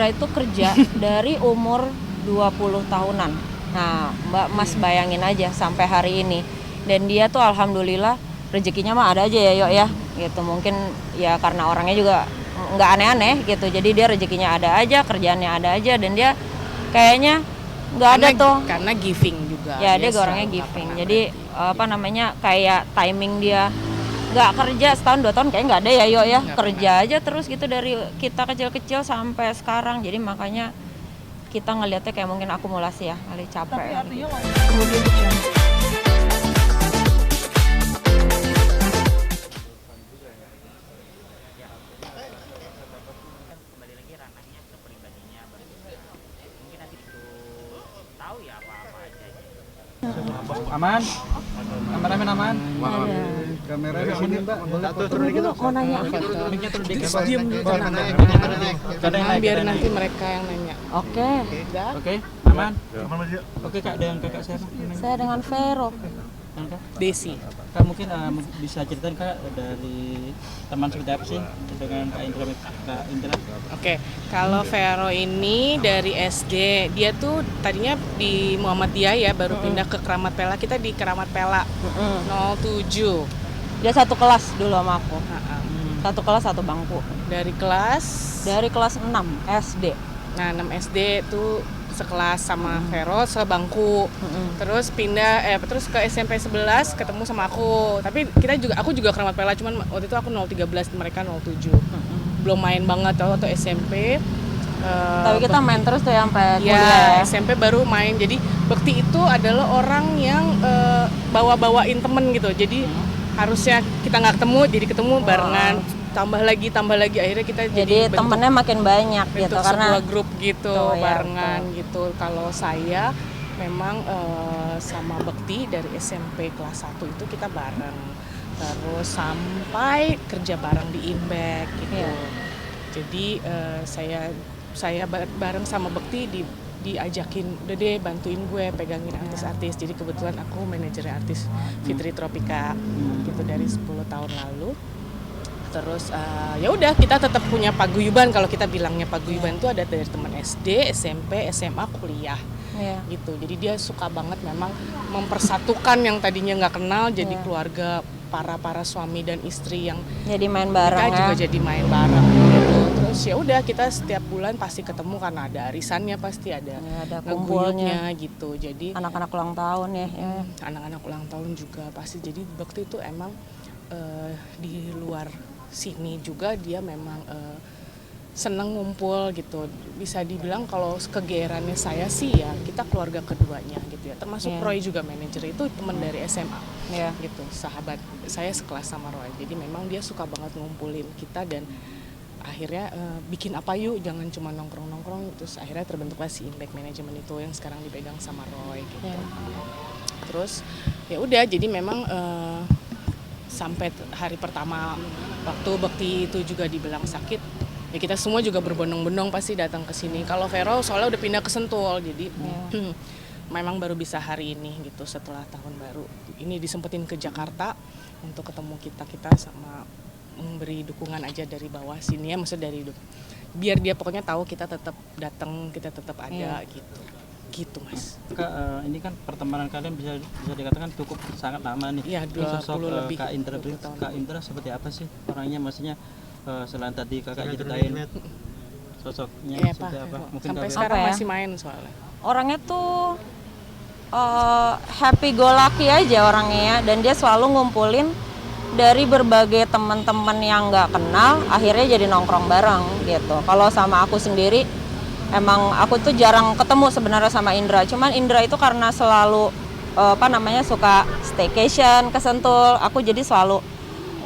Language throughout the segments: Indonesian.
Indra itu kerja dari umur 20 tahunan. Nah, Mas bayangin aja sampai hari ini. Dan dia tuh alhamdulillah rezekinya mah ada aja ya, Yok ya. Gitu. Mungkin ya karena orangnya juga nggak aneh-aneh gitu. Jadi dia rezekinya ada aja, kerjaannya ada aja, dan dia kayaknya nggak ada tuh. Karena giving juga. Ya, dia orangnya giving. Jadi kayak timing dia nggak kerja setahun 2 tahun kayak nggak ada ya, Yok ya. Kerja aja terus gitu dari kita kecil-kecil sampai sekarang. Jadi makanya kita ngelihatnya kayak mungkin akumulasi ya, kali capek. Tapi artinya kemudian kembali lagi ranahnya ke pribadinya, mungkin nanti itu tahu ya apa-apa aja gitu. Aman? Kameramen aman? Kamera di sini Mbak, boleh turun dikit mau nanya apa? Mic-nya turun dikit. Diam. Biar nanti mereka yang nanya. Oke. Oke, aman? Oke Kak, dengan kakak saya namanya? Saya dengan Vero. Kak? Desi. Kak mungkin bisa ceritain Kak dari teman seperti apa sih dengan Kak Indra? Oke, kalau Vero ini dari SD, dia tuh tadinya di Muhammadiyah ya, baru pindah ke Keramat Pela. Kita di Keramat Pela 07. Dia satu kelas dulu sama aku. Satu kelas satu bangku. Dari kelas 6 SD. Nah, 6 SD tuh sekelas sama Vero sebangku. Terus pindah terus ke SMP 11 ketemu sama aku. Tapi aku juga Keramat Pela, cuman waktu itu aku 013, mereka 07. Belum main banget waktu SMP. Tapi kita main terus tuh sampai Ya, kuliah. SMP baru main. Jadi Bekti itu adalah orang yang bawa-bawain temen gitu. Jadi harusnya kita nggak ketemu, jadi ketemu barengan. Tambah lagi akhirnya kita jadi temennya makin banyak gitu karena sebuah grup gitu barengan gitu. Kalau saya memang sama Bekti dari SMP kelas 1 itu kita bareng, terus sampai kerja bareng di Impact gitu. Jadi saya bareng sama Bekti diajakin, udah deh bantuin gue pegangin artis-artis. Jadi kebetulan aku manajer artis Fitri Tropika gitu dari 10 tahun lalu. Terus ya udah kita tetap punya paguyuban. Kalau kita bilangnya paguyuban itu ada dari teman SD, SMP, SMA, kuliah gitu. Jadi dia suka banget memang mempersatukan yang tadinya nggak kenal jadi keluarga, para suami dan istri yang jadi main bareng. Kita juga jadi main bareng gitu. Terus ya udah kita setiap bulan pasti ketemu karena ada arisannya, pasti ada kumpulnya gitu. Jadi anak-anak ulang tahun ya. Anak-anak ulang tahun juga pasti. Jadi Bekti itu emang di luar sini juga dia memang seneng ngumpul gitu. Bisa dibilang kalau kegeerannya saya sih ya kita keluarga keduanya gitu ya. Termasuk Roy juga manajer itu teman dari SMA gitu. Sahabat saya sekelas sama Roy. Jadi memang dia suka banget ngumpulin kita dan akhirnya bikin apa yuk, jangan cuma nongkrong-nongkrong. Terus akhirnya terbentuklah si Impact Management itu yang sekarang dipegang sama Roy gitu. Terus ya udah jadi memang sampai hari pertama waktu Bekti itu juga dibilang sakit, ya kita semua juga berbondong-bondong pasti datang ke sini. Kalau Vero soalnya udah pindah ke Sentul, jadi memang baru bisa hari ini gitu setelah tahun baru. Ini disempetin ke Jakarta untuk ketemu kita sama memberi dukungan aja dari bawah sini ya, maksudnya dari biar dia pokoknya tahu kita tetap datang, kita tetap ada gitu Mas. Kak, ini kan pertemanan kalian bisa dikatakan cukup sangat lama nih. Iya, 20 lebih. Kak Indra seperti apa sih orangnya, maksudnya selain tadi kakak ceritain sosoknya seperti apa? Mungkin sampai sekarang masih main soalnya. Orangnya tuh happy go lucky aja orangnya ya, dan dia selalu ngumpulin dari berbagai teman-teman yang nggak kenal, akhirnya jadi nongkrong bareng gitu. Kalau sama aku sendiri, emang aku tuh jarang ketemu sebenarnya sama Indra. Cuman Indra itu karena selalu suka staycation ke Sentul, aku jadi selalu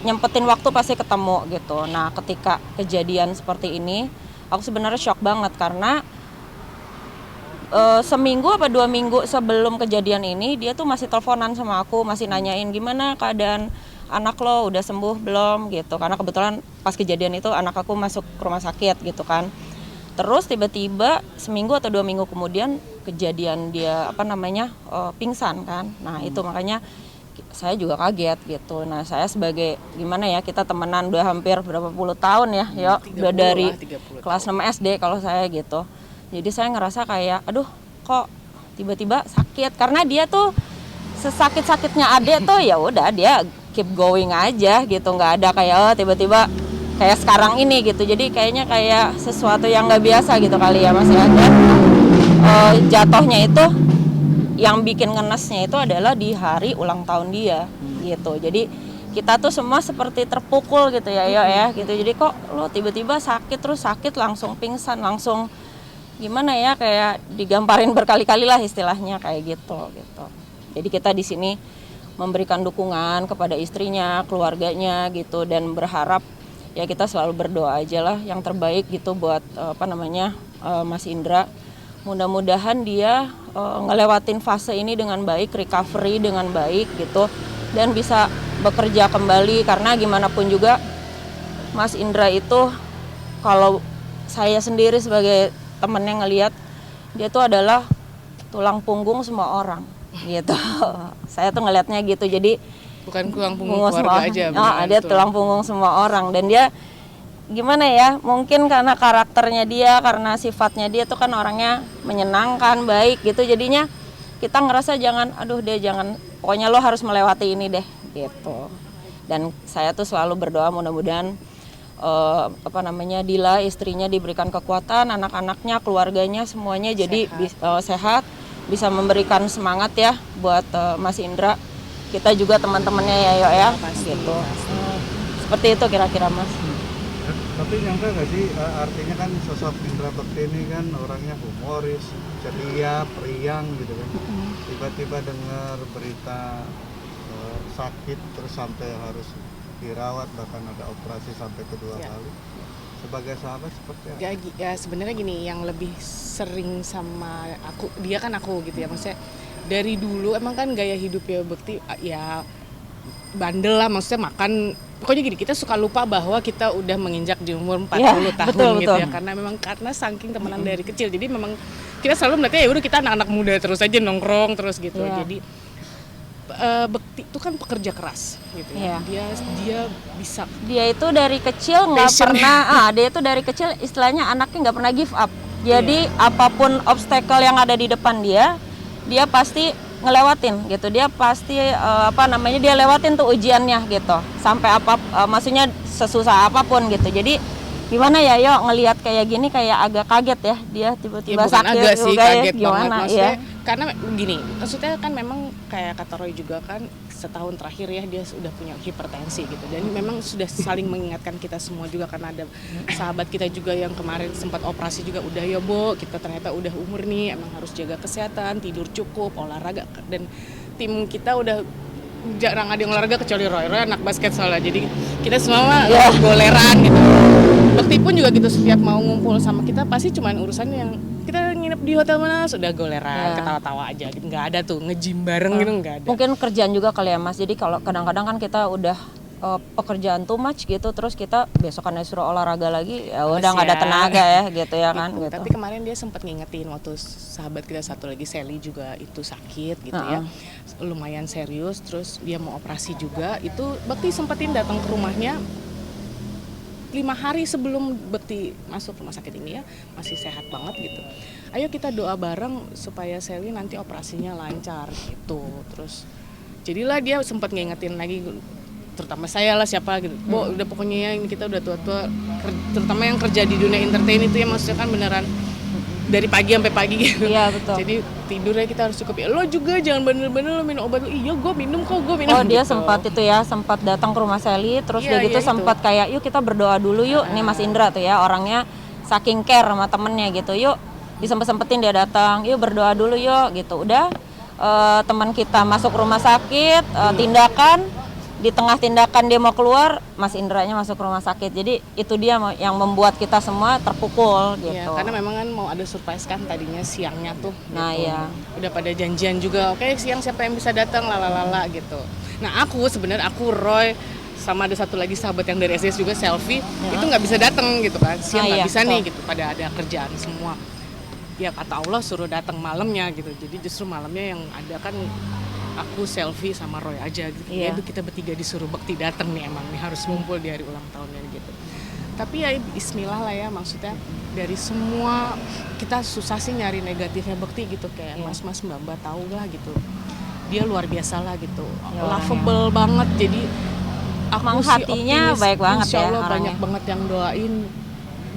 nyempetin waktu pasti ketemu gitu. Nah, ketika kejadian seperti ini, aku sebenarnya shock banget karena seminggu apa 2 minggu sebelum kejadian ini dia tuh masih teleponan sama aku, masih nanyain gimana keadaan anak lo, udah sembuh belum gitu. Karena kebetulan pas kejadian itu anak aku masuk rumah sakit gitu kan. Terus tiba-tiba seminggu atau 2 minggu kemudian kejadian dia pingsan kan. Nah itu makanya saya juga kaget gitu. Nah saya sebagai gimana ya, kita temenan udah hampir berapa puluh tahun ya, udah dari 30 kelas 6 SD kalau saya gitu. Jadi saya ngerasa kayak aduh kok tiba-tiba sakit, karena dia tuh sesakit-sakitnya adek tuh ya udah dia keep going aja gitu, nggak ada kayak tiba-tiba kayak sekarang ini gitu. Jadi kayaknya kayak sesuatu yang nggak biasa gitu kali ya Mas ya. Dan jatuhnya itu yang bikin ngenesnya itu adalah di hari ulang tahun dia gitu. Jadi kita tuh semua seperti terpukul gitu ya gitu. Jadi kok lo tiba-tiba sakit, terus sakit langsung pingsan, langsung gimana ya, kayak digamparin berkali-kali lah istilahnya kayak gitu. Jadi kita di sini memberikan dukungan kepada istrinya, keluarganya gitu, dan berharap ya kita selalu berdoa aja lah yang terbaik gitu buat Mas Indra. Mudah-mudahan dia ngelewatin fase ini dengan baik, recovery dengan baik gitu, dan bisa bekerja kembali. Karena gimana pun juga Mas Indra itu, kalau saya sendiri sebagai temennya ngelihat, dia tuh adalah tulang punggung semua orang gitu. Saya tuh ngelihatnya gitu. Jadi bukan tulang punggung keluarga aja, dia tulang punggung semua orang. Dan dia gimana ya, mungkin karena karakternya dia, karena sifatnya dia tuh kan orangnya menyenangkan, baik gitu. Jadinya kita ngerasa pokoknya lo harus melewati ini deh gitu. Dan saya tuh selalu berdoa mudah-mudahan Dila istrinya diberikan kekuatan, anak-anaknya, keluarganya semuanya jadi sehat, bisa memberikan semangat ya buat Mas Indra. Kita juga teman-temannya ya pasti, gitu. Pasti. Seperti itu kira-kira Mas. Tapi nyangka nggak sih, artinya kan sosok Indra Bekti ini kan orangnya humoris, ceria, periang gitu kan. Tiba-tiba dengar berita sakit terus sampai harus dirawat, bahkan ada operasi sampai kedua kali. Sebagai sahabat seperti apa? Ya sebenarnya gini, yang lebih sering sama dia kan aku gitu ya, maksudnya dari dulu emang kan gaya hidup ya Bekti ya bandel lah, maksudnya makan, pokoknya gini, kita suka lupa bahwa kita udah menginjak di umur 40 tahun betul, gitu ya, karena saking temenan dari kecil, jadi memang kita selalu melihatnya ya udah kita anak-anak muda terus aja nongkrong terus gitu. Jadi Bekti itu kan pekerja keras gitu ya. Dia itu dari kecil nggak pernah dia itu dari kecil istilahnya anaknya nggak pernah give up. Jadi apapun obstacle yang ada di depan dia pasti ngelewatin gitu. Dia pasti dia lewatin tuh ujiannya gitu. Sampai maksudnya sesusah apapun gitu. Jadi gimana ya ngelihat kayak gini kayak agak kaget ya, dia tiba-tiba sakit agak sih, kaget gimana banget maksudnya karena gini, maksudnya kan memang kayak kata Roy juga kan setahun terakhir ya dia sudah punya hipertensi gitu, dan memang sudah saling mengingatkan kita semua juga, karena ada sahabat kita juga yang kemarin sempat operasi juga, udah ya Bo, kita ternyata udah umur nih, emang harus jaga kesehatan, tidur cukup, olahraga, dan tim kita udah jarang ada yang olahraga kecuali Roy anak basket soalnya, jadi kita semua goleran gitu. Bekti pun juga gitu, setiap mau ngumpul sama kita pasti cuman urusan yang kita nginep di hotel mana sudah goleran, ketawa-tawa aja gitu, nggak ada tuh nge-gym bareng gitu, nggak ada. Mungkin kerjaan juga kali ya Mas, jadi kalau kadang-kadang kan kita udah pekerjaan too much gitu, terus kita besokannya suruh olahraga lagi, ya udah nggak ada tenaga ya gitu ya kan. Gitu. Tapi kemarin dia sempat ngingetin waktu sahabat kita satu lagi Sally juga itu sakit gitu ya, lumayan serius, terus dia mau operasi juga, itu Bekti sempetin datang ke rumahnya 5 hari sebelum Bekti masuk rumah sakit ini ya, masih sehat banget gitu. Ayo kita doa bareng supaya Sally nanti operasinya lancar gitu. Terus jadilah dia sempat ngingetin lagi, terutama saya lah siapa gitu. Bo, udah pokoknya ya ini kita udah tua-tua, terutama yang kerja di dunia entertain itu ya, maksudnya kan beneran dari pagi sampai pagi gitu. Iya betul. Jadi tidurnya kita harus cukup ya. Lo juga jangan bener-bener lo minum obat. Iya gue minum kok, gue minum. Oh dia gitu. sempat datang ke rumah Sally, terus dia gitu sempat kayak yuk kita berdoa dulu yuk. Nih Mas Indra tuh ya orangnya saking care sama temennya gitu. Yuk disempet-sempetin dia datang, yuk berdoa dulu yuk gitu. Udah teman kita masuk rumah sakit, tindakan. Di tengah tindakan dia mau keluar, Mas Indranya masuk rumah sakit. Jadi itu dia yang membuat kita semua terpukul gitu. Iya, karena memang kan mau ada surprise kan tadinya siangnya tuh. Nah gitu. iya. Udah pada janjian juga, oke siang siapa yang bisa datang, lalalala gitu. Nah aku Roy sama ada satu lagi sahabat yang dari SDS juga Selfie, itu nggak bisa datang gitu kan. Siang nggak bisa nih gitu, pada ada kerjaan semua. Ya kata Allah suruh datang malamnya gitu. Jadi justru malamnya yang ada kan aku selfie sama Roy aja gitu. Iya. Ya kita bertiga disuruh Bekti datang nih, emang nih harus ngumpul di hari ulang tahunnya gitu. Tapi ya bismillah lah ya, maksudnya dari semua kita susah sih nyari negatifnya Bekti gitu, kayak mas-mas mbak-mbak tahu lah gitu. Dia luar biasa lah gitu, Ya, lovable banget. Jadi aku Emang sih hatinya optimis, baik banget insya ya Allah orangnya. banyak banget yang doain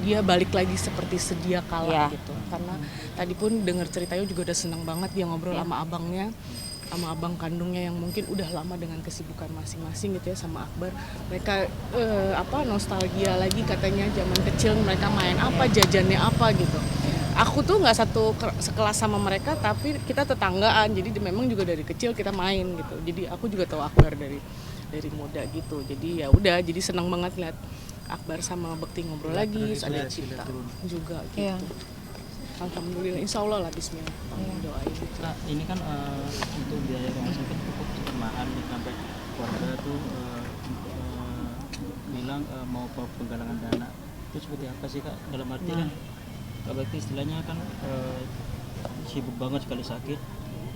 dia balik lagi seperti sedia kala Iya. gitu. Karena tadi pun dengar ceritanya juga udah seneng banget dia ngobrol Iya. sama abangnya, sama abang kandungnya yang mungkin udah lama dengan kesibukan masing-masing gitu ya, sama Akbar. Mereka nostalgia lagi katanya zaman kecil mereka main apa, jajannya apa gitu. Aku tuh nggak sekelas sama mereka, tapi kita tetanggaan. Jadi memang juga dari kecil kita main gitu. Jadi aku juga tahu Akbar dari muda gitu. Jadi ya udah, jadi senang banget lihat Akbar sama Bekti ngobrol lagi, terus ada Cinta juga gitu. Iya. Alhamdulillah, insya Allah lah, bismillah. Doain. Nah, ini kan untuk biaya rumah sakit cukup mahal nih, sampai keluarga tuh bilang mau penggalangan dana. Itu seperti apa sih Kak? Dalam arti kan Kak Bekti istilahnya kan sibuk banget sekali sakit,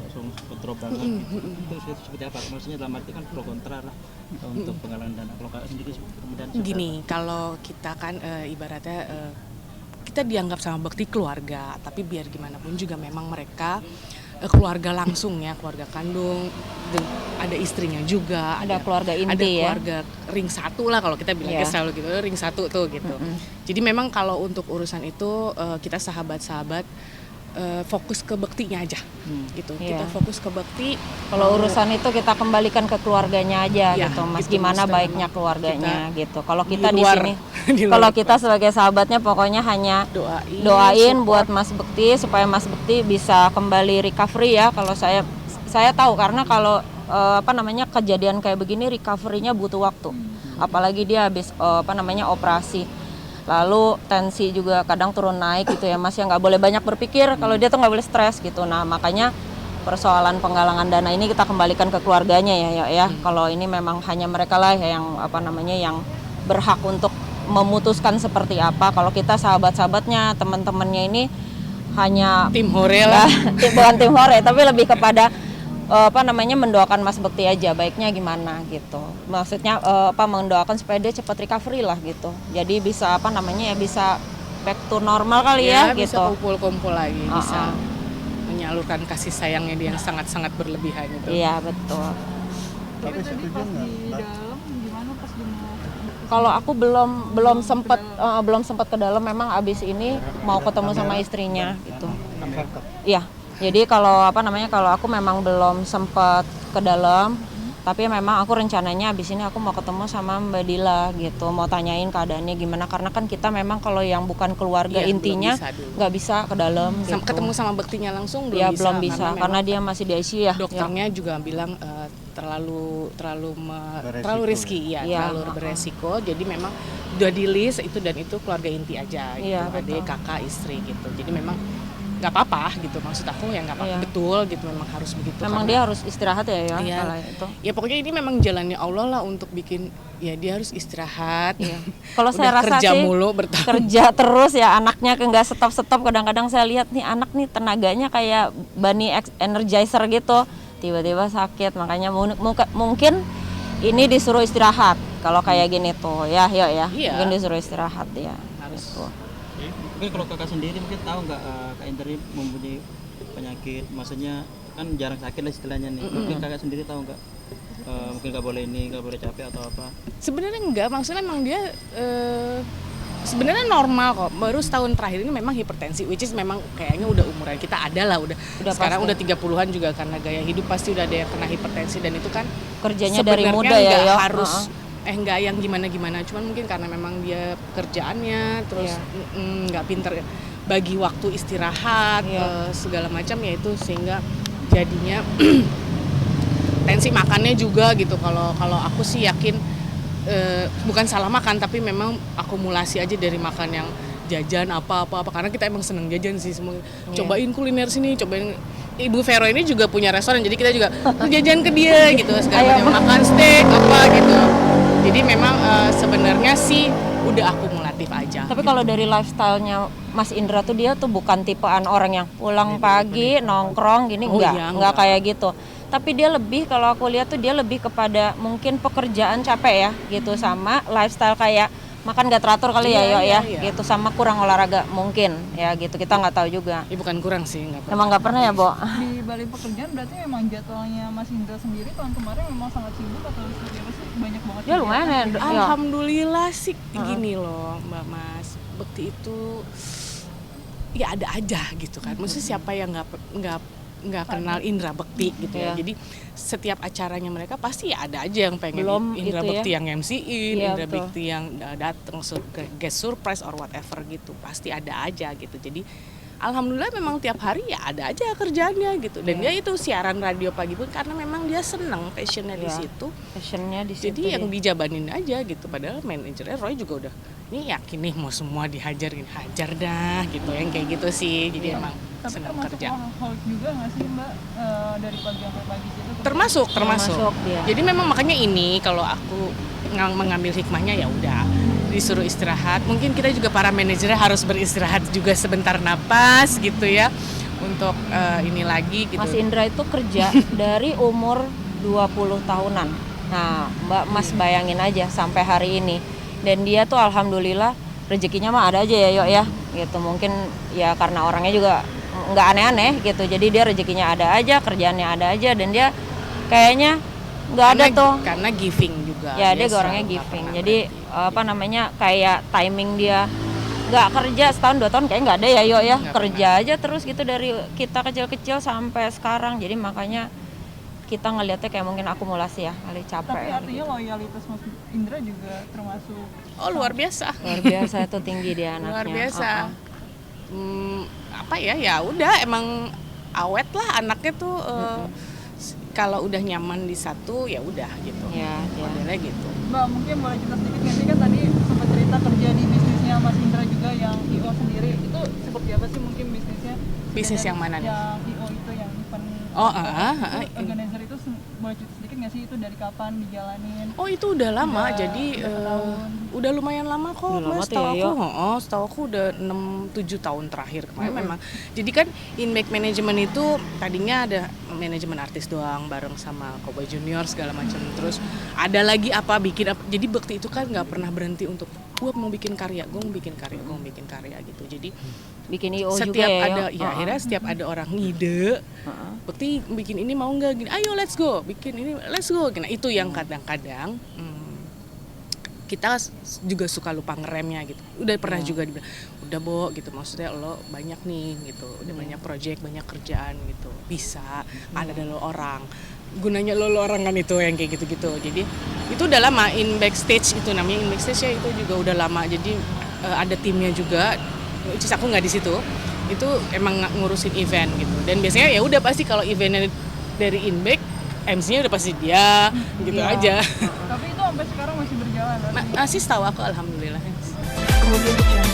langsung drop banget gitu. Itu seperti apa? Maksudnya dalam arti kan pro kontra lah untuk penggalangan dana. Kalau Kak sendiri kemudian Gini, kalau kita kan ibaratnya kita dianggap sama Bekti keluarga, tapi biar gimana pun juga memang mereka keluarga langsung ya, keluarga kandung, ada istrinya juga, Ada keluarga inti ada ya. keluarga ring satu lah kalau kita bilangnya selalu gitu, ring satu tuh gitu. Jadi memang kalau untuk urusan itu kita sahabat-sahabat fokus ke Bektinya aja gitu. Iya. Kita fokus ke Bekti. Kalau urusan itu kita kembalikan ke keluarganya aja Ya, gitu, Mas. gitu, Gimana Mas. baiknya keluarganya gitu. Kalau di kita di luar- sini, di luar kalau kita sebagai sahabatnya pokoknya hanya support. doain buat Mas Bekti supaya Mas Bekti bisa kembali recovery ya. Kalau saya tahu, karena kalau kejadian kayak begini recovery-nya butuh waktu. Apalagi dia habis operasi. Lalu tensi juga kadang turun naik gitu ya Mas, ya nggak boleh banyak berpikir, kalau dia tuh nggak boleh stres gitu. Nah makanya persoalan penggalangan dana ini kita kembalikan ke keluarganya ya. Kalau ini memang hanya mereka lah yang yang berhak untuk memutuskan seperti apa. Kalau kita sahabat-sahabatnya, teman-temannya ini hanya Tim Hore lah. bukan tim hore, tapi lebih kepada mendoakan Mas Bekti aja, baiknya gimana gitu. Maksudnya mendoakan supaya dia cepat recovery lah gitu. Jadi bisa bisa back to normal kali ya Bisa gitu. kumpul-kumpul lagi, bisa menyalurkan kasih sayangnya dia yang sangat-sangat berlebihan itu. Iya, betul. Tapi setuju nggak? Kalau aku belum sempat ke dalam, memang abis ini mau ketemu sama istrinya gitu. Iya. Jadi kalau kalau aku memang belum sempat ke dalam, tapi memang aku rencananya abis ini aku mau ketemu sama Mbak Dila gitu, mau tanyain keadaannya gimana, karena kan kita memang kalau yang bukan keluarga Iya, intinya belum bisa dulu. nggak bisa ke dalam gitu. Ketemu sama Bektinya langsung belum Ya bisa. belum bisa karena memang dia masih di ICU ya. dokternya juga bilang terlalu risky ya, Iya, terlalu beresiko. Jadi memang udah di list itu dan itu keluarga inti aja gitu, Iya, adik, betul. kakak, istri gitu. Jadi memang nggak apa-apa gitu, maksud aku ya nggak apa-apa, Iya. betul gitu, memang harus begitu. Memang karena- dia harus istirahat ya Iya. kalau itu. Ya pokoknya ini memang jalannya Allah lah untuk bikin, ya dia harus istirahat. Iya. Kalau Udah saya rasa kerja sih mulu bertahun. kerja terus ya, anaknya nggak stop. Kadang-kadang saya lihat nih anak nih tenaganya kayak bunny energizer gitu, tiba-tiba sakit. Makanya mungkin ini disuruh istirahat. Kalau kayak gini tuh ya, Iya. mungkin disuruh istirahat ya. Harus. Tuh. Mungkin kalau kakak sendiri mungkin tahu nggak Kak Indri mempunyai penyakit, maksudnya kan jarang sakit lah istilahnya nih. Mungkin kakak sendiri tahu nggak mungkin nggak boleh ini, nggak boleh capek atau apa? Sebenarnya enggak, maksudnya memang dia sebenarnya normal kok. Baru setahun terakhir ini memang hipertensi, which is memang kayaknya udah umuran kita ada lah, udah sekarang pasti. udah 30-an juga, karena gaya hidup pasti udah ada yang kena hipertensi, dan itu kan Kerjanya dari sebenarnya muda ya, nggak yo. harus nggak yang gimana-gimana, cuman mungkin karena memang dia kerjaannya terus Iya. nggak pinter bagi waktu istirahat, Iya. segala macam ya itu, sehingga jadinya tensi makannya juga gitu. Kalau aku sih yakin bukan salah makan, tapi memang akumulasi aja dari makan yang jajan apa karena kita emang seneng jajan sih semua. Cobain kuliner sini, cobain. Ibu Vero ini juga punya restoran, jadi kita juga jajan ke dia gitu, segala macam, makan steak apa gitu. Jadi memang sebenarnya sih udah akumulatif aja. Tapi kalau dari lifestyle-nya Mas Indra tuh, dia tuh bukan tipean orang yang pulang pagi nongkrong gini, Oh enggak iya, enggak kayak gitu. tapi dia lebih, kalau aku lihat tuh dia lebih kepada mungkin pekerjaan capek ya gitu, sama lifestyle kayak makan gak teratur kali ya, Yo ya, gitu, sama kurang olahraga mungkin ya gitu, kita nggak tahu juga. Bukan kurang sih, nggak pernah. Emang nggak pernah ya, Bo? Di balik pekerjaan berarti memang jadwalnya Mas Indra sendiri tahun kemarin memang sangat sibuk atau seperti apa sih? Banyak banget. Ya lumayan ya. kegiatan. Alhamdulillah sih gini loh Mbak Mas, Bekti itu ya ada aja gitu kan. Maksudnya siapa yang nggak kenal Indra Bekti gitu ya. Iya. Jadi setiap acaranya mereka pasti ya ada aja yang pengen Belum Indra itu ya. Bekti yang MC-in, Iya, Indra betul. Bekti yang datang guest surprise or whatever gitu. Pasti ada aja gitu. Jadi alhamdulillah memang tiap hari ya ada aja kerjaannya gitu. Dan dia itu siaran radio pagi pun karena memang dia seneng, passionnya di Iya. situ. Passionnya di situ. Jadi yang ya. dijabanin aja gitu. Padahal manajernya Roy juga udah, ini yakin nih mau semua dihajar, hajar dah gitu. Yang kayak gitu sih. Jadi emang Tapi senang termasuk kerja. workaholic juga nggak sih Mbak, dari pagi sampai pagi gitu? Termasuk. Termasuk dia. Jadi memang makanya ini kalau aku mengambil hikmahnya ya udah disuruh istirahat. Mungkin kita juga para manajernya harus beristirahat juga sebentar napas gitu ya untuk ini lagi gitu. Mas Indra itu kerja dari umur 20 tahunan. Nah, Mas bayangin aja sampai hari ini. Dan dia tuh alhamdulillah rezekinya mah ada aja ya, Yo ya. Gitu. Mungkin ya karena orangnya juga nggak aneh-aneh gitu. Jadi dia rezekinya ada aja, kerjaannya ada aja, dan dia kayaknya nggak ada tuh. Karena giving juga. Ya dia selalu orangnya nggak giving. pernah Jadi apa namanya, kayak timing dia nggak kerja setahun 2 tahun kayak nggak ada ya, Yo ya. Nggak Kerja aja terus gitu dari kita kecil-kecil sampai sekarang. Jadi makanya kita ngelihatnya kayak mungkin akumulasi ya, kali capek. Tapi artinya loyalitas Mas Indra juga termasuk Oh luar biasa. Luar biasa itu tinggi dia anaknya. Luar biasa. Uh-uh. Apa ya udah emang awet lah anaknya tuh. Kalau udah nyaman di satu ya udah gitu. Ya, ya. Modelnya gitu. Mbak, mungkin boleh cerita sedikit nggak sih, kan tadi sempat cerita kerja di bisnisnya Mas Indra juga yang IO sendiri, itu seperti apa sih mungkin bisnisnya? Bisnis Dan yang mana nih? Yang IO itu yang event organizer itu boleh cerita sedikit nggak sih itu dari kapan dijalanin? Oh itu udah lama, Udah jadi berapa tahun? udah lumayan lama kok. Udah lama Mas, tuh ya, setahu aku udah 6-7 tahun terakhir kemarin memang. Jadi kan Inback Management itu tadinya ada manajemen artis doang bareng sama Cowboy Junior segala macam. Terus ada lagi bikin apa. Jadi Bekti itu kan nggak pernah berhenti untuk gue mau bikin karya gitu. Jadi Bikin IO juga setiap ya, ada Yo? ya akhirnya setiap ada orang ngide, Bekti bikin ini mau nggak gini, ayo let's go, bikin ini let's go. Nah itu yang kadang-kadang kita juga suka lupa ngeremnya gitu. Udah pernah juga dibilang, udah Bo gitu, maksudnya lo banyak nih gitu, udah banyak project, banyak kerjaan gitu, bisa ada lo orang, gunanya lo orang kan itu yang kayak gitu-gitu. Jadi itu udah lama in backstage, itu namanya in backstage ya, itu juga udah lama. Jadi ada timnya juga, aku nggak di situ, itu emang ngurusin event gitu. Dan biasanya ya udah pasti kalau eventnya dari Inback, MC-nya udah pasti dia, gitu Iya. aja. Tapi itu sampai sekarang masih berjalan. Masih tahu aku alhamdulillah. Kemudian